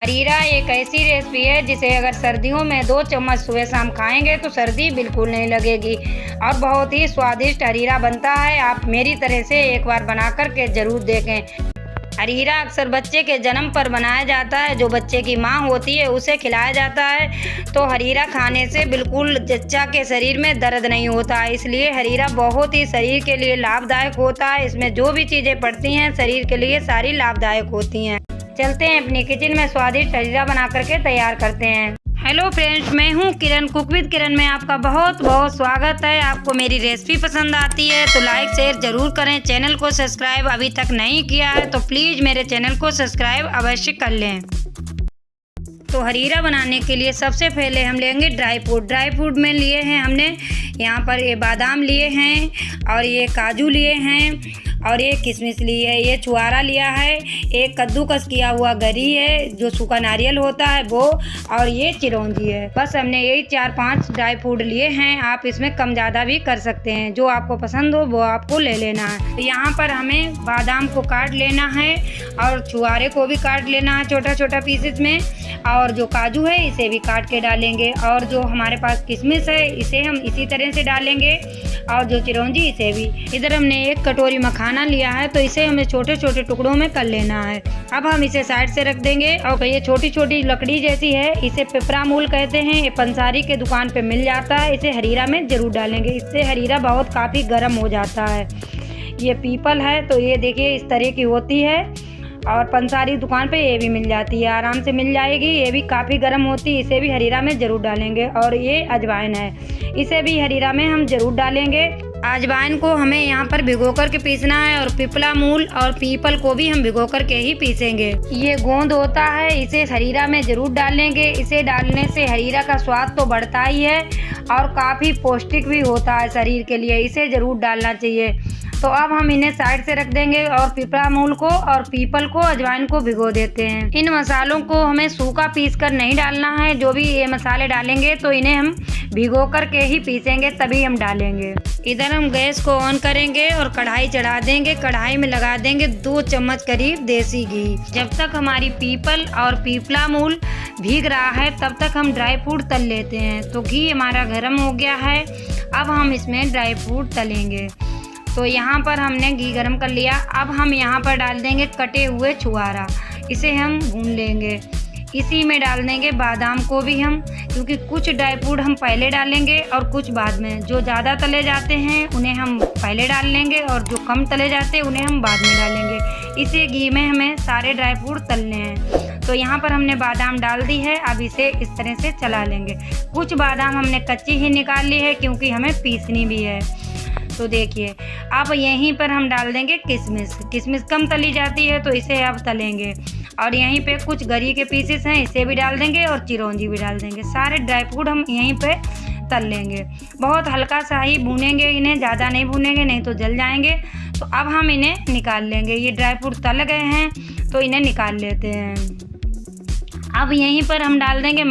हरीरा एक ऐसी रेसिपी है जिसे अगर सर्दियों में 2 चम्मच सुबह शाम खाएंगे तो सर्दी बिल्कुल नहीं लगेगी और बहुत ही स्वादिष्ट हरीरा बनता है। आप मेरी तरह से एक बार बना कर के ज़रूर देखें। हरीरा अक्सर बच्चे के जन्म पर बनाया जाता है, जो बच्चे की माँ होती है उसे खिलाया जाता है। तो हरीरा खाने से बिल्कुल बच्चा के शरीर में दर्द नहीं होता, इसलिए हरीरा बहुत ही शरीर के लिए लाभदायक होता है। इसमें जो भी चीज़ें पड़ती हैं शरीर के लिए सारी लाभदायक होती हैं। चलते हैं अपनी किचन में स्वादिष्ट हरीरा बना करके तैयार करते हैं। हेलो फ्रेंड्स, मैं हूं किरण, कुक विद किरण में आपका बहुत बहुत स्वागत है। आपको मेरी रेसिपी पसंद आती है तो लाइक शेयर ज़रूर करें। चैनल को सब्सक्राइब अभी तक नहीं किया है तो प्लीज़ मेरे चैनल को सब्सक्राइब अवश्य कर लें। तो हरीरा बनाने के लिए सबसे पहले हम लेंगे ड्राई फ्रूट में लिए हैं हमने यहाँ पर ये बादाम लिए हैं और ये काजू लिए हैं और ये किशमिश ली है, ये छुआरा लिया है, एक कद्दूकस किया हुआ गरी है जो सूखा नारियल होता है वो, और ये चिरौंजी है। बस हमने यही 4-5 ड्राई फ्रूट लिए हैं। आप इसमें कम ज़्यादा भी कर सकते हैं, जो आपको पसंद हो वो आपको ले लेना है। तो यहाँ पर हमें बादाम को काट लेना है और छुआरे को भी काट लेना है छोटा छोटा पीसेस में, और जो काजू है इसे भी काट के डालेंगे, और जो हमारे पास किशमिश है इसे हम इसी तरह से डालेंगे, और जो चिरौंजी इसे भी। इधर हमने एक कटोरी मखाना लिया है तो इसे हमें छोटे छोटे टुकड़ों में कर लेना है। अब हम इसे साइड से रख देंगे। और ये छोटी छोटी लकड़ी जैसी है, इसे पिपरा मूल कहते हैं, ये पंसारी के दुकान पे मिल जाता है। इसे हरीरा में ज़रूर डालेंगे, इससे हरीरा बहुत काफ़ी गर्म हो जाता है। ये पीपल है तो ये देखिए इस तरह की होती है, और पंसारी दुकान पे ये भी मिल जाती है, आराम से मिल जाएगी। ये भी काफ़ी गर्म होती है, इसे भी हरीरा में ज़रूर डालेंगे। और ये अजवाइन है, इसे भी हरीरा में हम ज़रूर डालेंगे। अजवाइन को हमें यहाँ पर भिगो कर के पीसना है, और पिपला मूल और पीपल को भी हम भिगो कर के ही पीसेंगे। ये गोंद होता है, इसे हरीरा में ज़रूर डालेंगे। इसे डालने से हरीरा का स्वाद तो बढ़ता ही है और काफ़ी पौष्टिक भी होता है शरीर के लिए, इसे ज़रूर डालना चाहिए। तो अब हम इन्हें साइड से रख देंगे और पिपरा मूल को और पीपल को, अजवाइन को भिगो देते हैं। इन मसालों को हमें सूखा पीस कर नहीं डालना है। जो भी ये मसाले डालेंगे तो इन्हें हम भिगो कर के ही पीसेंगे, तभी हम डालेंगे। इधर हम गैस को ऑन करेंगे और कढ़ाई चढ़ा देंगे। कढ़ाई में लगा देंगे 2 चम्मच करीब देसी घी। जब तक हमारी पीपल और पीपला मूल भीग रहा है तब तक हम ड्राई फ्रूट तल लेते हैं। तो घी हमारा गर्म हो गया है, अब हम इसमें ड्राई फ्रूट तलेंगे। तो यहाँ पर हमने घी गरम कर लिया। अब हम यहाँ पर डाल देंगे कटे हुए छुआरा, इसे हम भून लेंगे। इसी में डाल देंगे बादाम को भी हम, क्योंकि कुछ ड्राई फ्रूट हम पहले डालेंगे और कुछ बाद में। जो ज़्यादा तले जाते हैं उन्हें हम पहले डाल लेंगे, और जो कम तले जाते हैं उन्हें हम बाद में डालेंगे। इसे घी में हमें सारे ड्राई फ्रूट तलने हैं। तो यहाँ पर हमने बादाम डाल दी है, अब इसे इस तरह से चला लेंगे। कुछ बादाम हमने कच्ची ही निकाल ली है क्योंकि हमें पीसनी भी है। तो देखिए अब यहीं पर हम डाल देंगे किशमिश कम तली जाती है तो इसे अब तलेंगे। और यहीं पे कुछ गरी के पीसेस हैं, इसे भी डाल देंगे, और चिरौंजी भी डाल देंगे। सारे ड्राई फ्रूट हम यहीं पे तल लेंगे। बहुत हल्का सा ही भूनेंगे इन्हें, ज़्यादा नहीं भूनेंगे नहीं तो जल जाएंगे। तो अब हम इन्हें निकाल लेंगे। ये ड्राई फ्रूट तल गए हैं तो इन्हें निकाल लेते हैं। अब यहीं पर हम डाल देंगे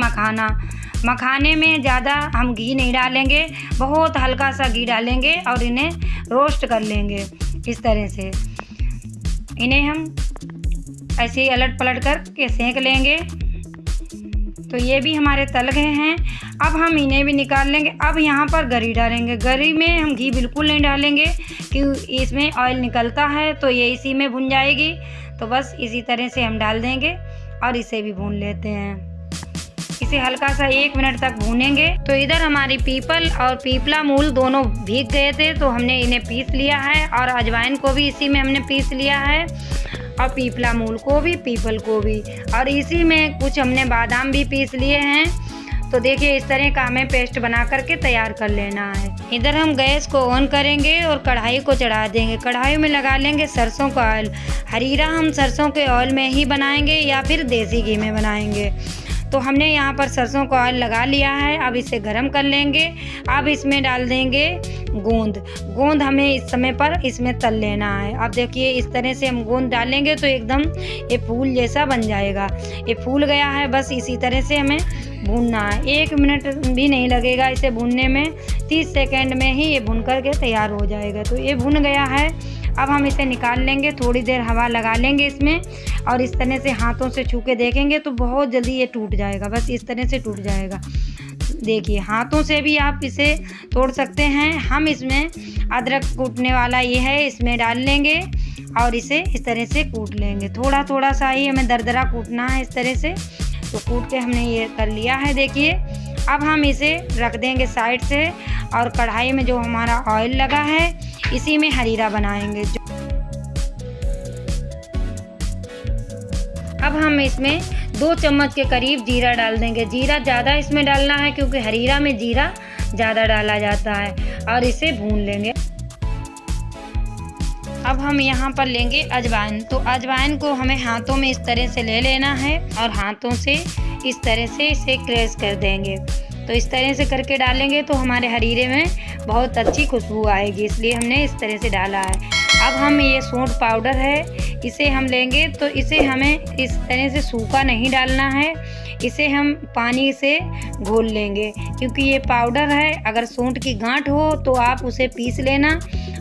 मखाने में ज़्यादा हम घी नहीं डालेंगे, बहुत हल्का सा घी डालेंगे और इन्हें रोस्ट कर लेंगे। इस तरह से इन्हें हम ऐसे ही अलट पलट कर के सेंक लेंगे। तो ये भी हमारे तल गए हैं, अब हम इन्हें भी निकाल लेंगे। अब यहाँ पर गरी डालेंगे। गरी में हम घी बिल्कुल नहीं डालेंगे क्योंकि इसमें ऑयल निकलता है, तो ये इसी में भुन जाएगी। तो बस इसी तरह से हम डाल देंगे और इसे भी भून लेते हैं। इसे हल्का सा 1 मिनट तक भूनेंगे। तो इधर हमारी पीपल और पीपला मूल दोनों भीग गए थे तो हमने इन्हें पीस लिया है, और अजवाइन को भी इसी में हमने पीस लिया है, और पीपला मूल को भी, पीपल को भी, और इसी में कुछ हमने बादाम भी पीस लिए हैं। तो देखिए इस तरह का हमें पेस्ट बना करके तैयार कर लेना है। इधर हम गैस को ऑन करेंगे और कढ़ाई को चढ़ा देंगे। कढ़ाई में लगा लेंगे सरसों का ऑयल। हरीरा हम सरसों के ऑयल में ही बनाएंगे या फिर देसी घी में बनाएंगे। तो हमने यहाँ पर सरसों का ऑयल लगा लिया है, अब इसे गरम कर लेंगे। अब इसमें डाल देंगे गोंद हमें इस समय पर इसमें तल लेना है। अब देखिए इस तरह से हम गोंद डालेंगे तो एकदम ये फूल जैसा बन जाएगा। ये फूल गया है, बस इसी तरह से हमें भूनना है। 1 मिनट भी नहीं लगेगा इसे भूनने में, 30 सेकंड में ही ये भून कर के तैयार हो जाएगा। तो ये भुन गया है, अब हम इसे निकाल लेंगे। थोड़ी देर हवा लगा लेंगे इसमें और इस तरह से हाथों से छू के देखेंगे तो बहुत जल्दी ये टूट जाएगा। बस इस तरह से टूट जाएगा। देखिए, हाथों से भी आप इसे तोड़ सकते हैं। हम इसमें अदरक कूटने वाला ये है, इसमें डाल लेंगे और इसे इस तरह से कूट लेंगे। थोड़ा थोड़ा सा ही हमें दरदरा कूटना है इस तरह से। तो कूट के हमने ये कर लिया है। देखिए, अब हम इसे रख देंगे साइड से और कढ़ाई में जो हमारा ऑयल लगा है इसी में हरीरा बनाएंगे। अब हम इसमें 2 चम्मच के करीब जीरा डाल देंगे। जीरा ज़्यादा इसमें डालना है क्योंकि हरीरा में जीरा ज़्यादा डाला जाता है और इसे भून लेंगे। अब हम यहाँ पर लेंगे अजवाइन। तो अजवाइन को हमें हाथों में इस तरह से ले लेना है और हाथों से इस तरह से इसे क्रश कर देंगे। तो इस तरह से करके डालेंगे तो हमारे हरीरे में बहुत अच्छी खुशबू आएगी, इसलिए हमने इस तरह से डाला है। अब हम ये सौंठ पाउडर है इसे हम लेंगे। तो इसे हमें इस तरह से सूखा नहीं डालना है, इसे हम पानी से घोल लेंगे क्योंकि ये पाउडर है। अगर सौंठ की गांठ हो तो आप उसे पीस लेना,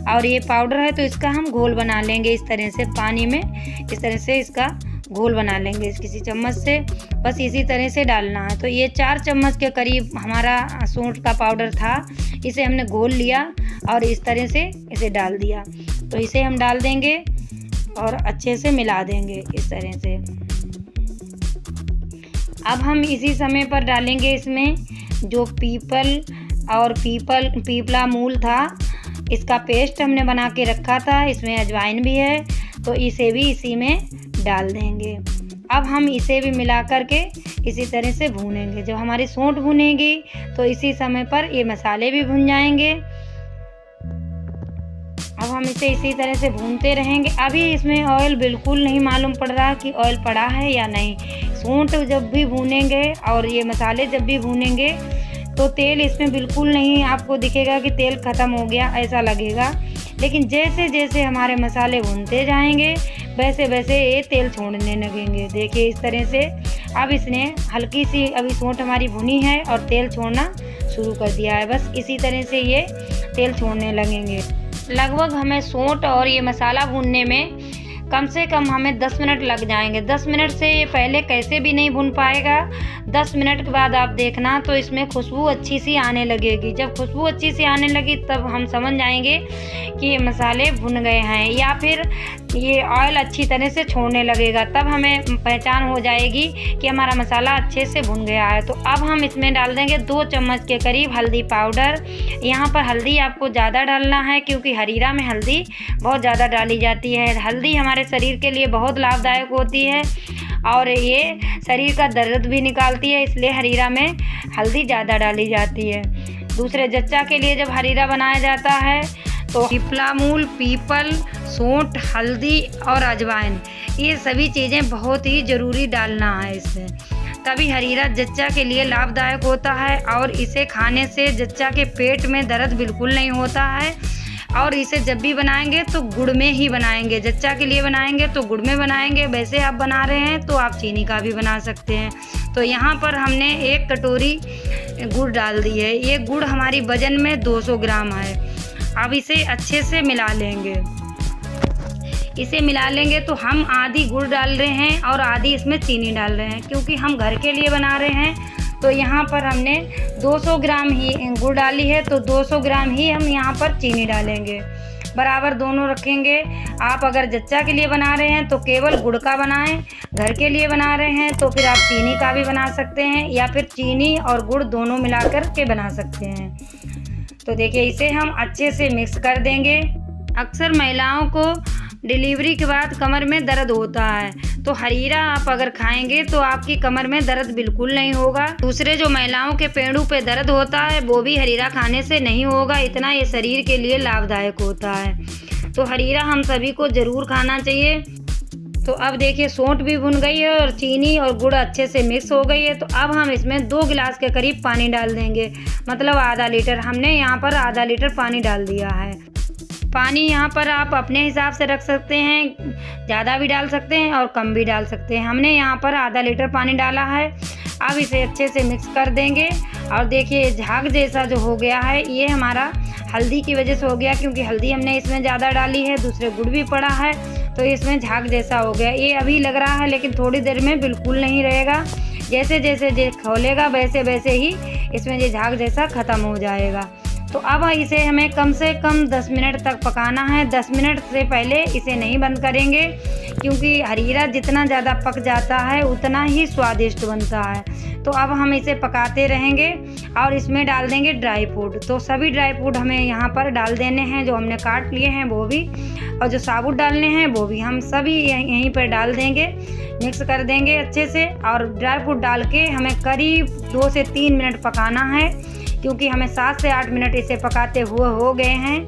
और ये पाउडर है तो इसका हम घोल बना लेंगे इस तरह से पानी में। इस तरह से इसका घोल बना लेंगे किसी चम्मच से, बस इसी तरह से डालना है। तो ये 4 चम्मच के करीब हमारा सौंठ का पाउडर था, इसे हमने घोल लिया और इस तरह से इसे डाल दिया। तो इसे हम डाल देंगे और अच्छे से मिला देंगे इस तरह से। अब हम इसी समय पर डालेंगे इसमें जो पीपला मूल था, इसका पेस्ट हमने बना के रखा था। इसमें अजवाइन भी है तो इसे भी इसी में डाल देंगे। अब हम इसे भी मिला करके इसी तरह से भूनेंगे। जब हमारी सौंठ भुनेगी तो इसी समय पर ये मसाले भी भुन जाएंगे। अब हम इसे इसी तरह से भूनते रहेंगे। अभी इसमें ऑयल बिल्कुल नहीं मालूम पड़ रहा कि ऑयल पड़ा है या नहीं। सौंठ जब भी भूनेंगे और ये मसाले जब भी भूनेंगे तो तेल इसमें बिल्कुल नहीं आपको दिखेगा कि तेल ख़त्म हो गया, ऐसा लगेगा। लेकिन जैसे जैसे हमारे मसाले भूनते जाएंगे वैसे वैसे ये तेल छोड़ने लगेंगे। देखिए इस तरह से अब इसने हल्की सी अभी सौंठ हमारी भुनी है और तेल छोड़ना शुरू कर दिया है। बस इसी तरह से ये तेल छोड़ने लगेंगे। लगभग हमें सौंठ और ये मसाला भूनने में कम से कम हमें 10 मिनट लग जाएंगे। 10 मिनट से ये पहले कैसे भी नहीं भुन पाएगा। 10 मिनट के बाद आप देखना तो इसमें खुशबू अच्छी सी आने लगेगी। जब खुशबू अच्छी सी आने लगी तब हम समझ जाएंगे कि ये मसाले भुन गए हैं, या फिर ये ऑयल अच्छी तरह से छोड़ने लगेगा। तब हमें पहचान हो जाएगी कि हमारा मसाला अच्छे से भुन गया है। तो अब हम इसमें डाल देंगे 2 चम्मच के करीब हल्दी पाउडर। यहाँ पर हल्दी आपको ज़्यादा डालना है क्योंकि हरीरा में हल्दी बहुत ज़्यादा डाली जाती है। हल्दी हमारे शरीर के लिए बहुत लाभदायक होती है और ये शरीर का दर्द भी निकालती है, इसलिए हरीरा में हल्दी ज़्यादा डाली जाती है। दूसरे जच्चा के लिए जब हरीरा बनाया जाता है तो पीपला मूल, पीपल, सौंठ, हल्दी और अजवाइन, ये सभी चीज़ें बहुत ही ज़रूरी डालना है इसमें, तभी हरीरा जच्चा के लिए लाभदायक होता है। और इसे खाने से जच्चा के पेट में दर्द बिल्कुल नहीं होता है। और इसे जब भी बनाएंगे तो गुड़ में ही बनाएंगे। जच्चा के लिए बनाएंगे तो गुड़ में बनाएंगे। वैसे आप बना रहे हैं तो आप चीनी का भी बना सकते हैं। तो यहाँ पर हमने 1 कटोरी गुड़ डाल दी है। ये गुड़ हमारी वजन में 200 ग्राम है। अब इसे अच्छे से मिला लेंगे। इसे मिला लेंगे तो हम आधी गुड़ डाल रहे हैं और आधी इसमें चीनी डाल रहे हैं क्योंकि हम घर के लिए बना रहे हैं। तो यहाँ पर हमने 200 ग्राम ही गुड़ डाली है तो 200 ग्राम ही हम यहाँ पर चीनी डालेंगे। बराबर दोनों रखेंगे। आप अगर जच्चा के लिए बना रहे हैं तो केवल गुड़ का बनाएं, घर के लिए बना रहे हैं तो फिर आप चीनी का भी बना सकते हैं या फिर चीनी और गुड़ दोनों मिलाकर के बना सकते हैं। तो देखिए इसे हम अच्छे से मिक्स कर देंगे। अक्सर महिलाओं को डिलीवरी के बाद कमर में दर्द होता है, तो हरीरा आप अगर खाएंगे तो आपकी कमर में दर्द बिल्कुल नहीं होगा। दूसरे जो महिलाओं के पेड़ों पे दर्द होता है वो भी हरीरा खाने से नहीं होगा, इतना ये शरीर के लिए लाभदायक होता है। तो हरीरा हम सभी को ज़रूर खाना चाहिए। तो अब देखिए सौंठ भी भुन गई है और चीनी और गुड़ अच्छे से मिक्स हो गई है। तो अब हम इसमें 2 गिलास के करीब पानी डाल देंगे, मतलब आधा लीटर। हमने यहाँ पर आधा लीटर पानी डाल दिया है। पानी यहाँ पर आप अपने हिसाब से रख सकते हैं, ज़्यादा भी डाल सकते हैं और कम भी डाल सकते हैं। हमने यहाँ पर आधा लीटर पानी डाला है। अब इसे अच्छे से मिक्स कर देंगे। और देखिए झाग जैसा जो हो गया है, ये हमारा हल्दी की वजह से हो गया, क्योंकि हल्दी हमने इसमें ज़्यादा डाली है, दूसरे गुड़ भी पड़ा है, तो इसमें झाग जैसा हो गया। ये अभी लग रहा है, लेकिन थोड़ी देर में बिल्कुल नहीं रहेगा। जैसे जैसे ये खोलेगा वैसे वैसे ही इसमें ये झाग जैसा ख़त्म हो जाएगा। तो अब इसे हमें कम से कम 10 मिनट तक पकाना है। 10 मिनट से पहले इसे नहीं बंद करेंगे, क्योंकि हरीरा जितना ज़्यादा पक जाता है उतना ही स्वादिष्ट बनता है। तो अब हम इसे पकाते रहेंगे और इसमें डाल देंगे ड्राई फ्रूट। तो सभी ड्राई फ्रूट हमें यहाँ पर डाल देने हैं, जो हमने काट लिए हैं वो भी, और जो साबुत डालने हैं वो भी हम सभी यहीं पर डाल देंगे। मिक्स कर देंगे अच्छे से, और ड्राई फ्रूट डाल के हमें करीब 2 से 3 मिनट पकाना है, क्योंकि हमें 7 से 8 मिनट इसे पकाते हुए हो गए हैं।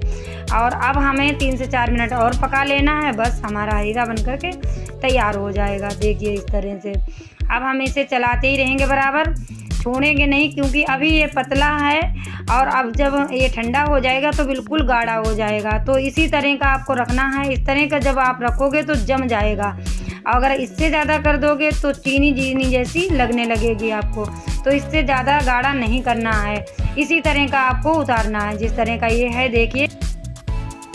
और अब हमें 3 से 4 मिनट और पका लेना है, बस हमारा हरीरा बन कर के तैयार हो जाएगा। देखिए इस तरह से अब हम इसे चलाते ही रहेंगे, बराबर छोड़ेंगे नहीं, क्योंकि अभी ये पतला है और अब जब ये ठंडा हो जाएगा तो बिल्कुल गाढ़ा हो जाएगा। तो इसी तरह का आपको रखना है। इस तरह का जब आप रखोगे तो जम जाएगा। अगर इससे ज़्यादा कर दोगे तो चीनी जैसी लगने लगेगी आपको। तो इससे ज़्यादा गाढ़ा नहीं करना है, इसी तरह का आपको उतारना है, जिस तरह का ये है। देखिए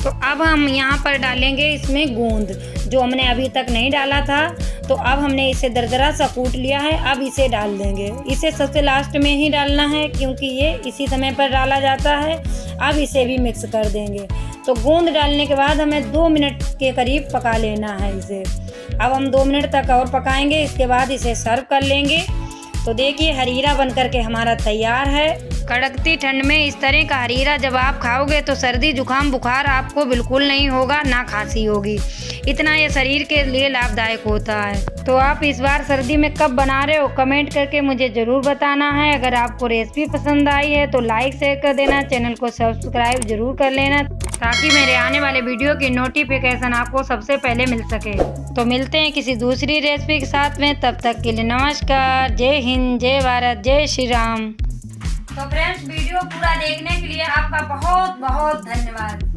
तो अब हम यहाँ पर डालेंगे इसमें गोंद, जो हमने अभी तक नहीं डाला था। तो अब हमने इसे दरदरा सा कूट लिया है, अब इसे डाल देंगे। इसे सबसे लास्ट में ही डालना है, क्योंकि ये इसी समय पर डाला जाता है। अब इसे भी मिक्स कर देंगे। तो गोंद डालने के बाद हमें 2 मिनट के करीब पका लेना है इसे। अब हम 2 मिनट तक और पकाएंगे, इसके बाद इसे सर्व कर लेंगे। तो देखिए हरीरा बन करके हमारा तैयार है। कड़कती ठंड में इस तरह का हरीरा जब आप खाओगे तो सर्दी जुकाम बुखार आपको बिल्कुल नहीं होगा, ना खांसी होगी। इतना ये शरीर के लिए लाभदायक होता है। तो आप इस बार सर्दी में कब बना रहे हो, कमेंट करके मुझे ज़रूर बताना है। अगर आपको रेसिपी पसंद आई है तो लाइक शेयर कर देना, चैनल को सब्सक्राइब जरूर कर लेना, ताकि मेरे आने वाले वीडियो की नोटिफिकेशन आपको सबसे पहले मिल सके। तो मिलते हैं किसी दूसरी रेसिपी के साथ में, तब तक के लिए नमस्कार। जय हिंद, जय भारत, जय श्री राम। तो फ्रेंड्स वीडियो पूरा देखने के लिए आपका बहुत बहुत धन्यवाद।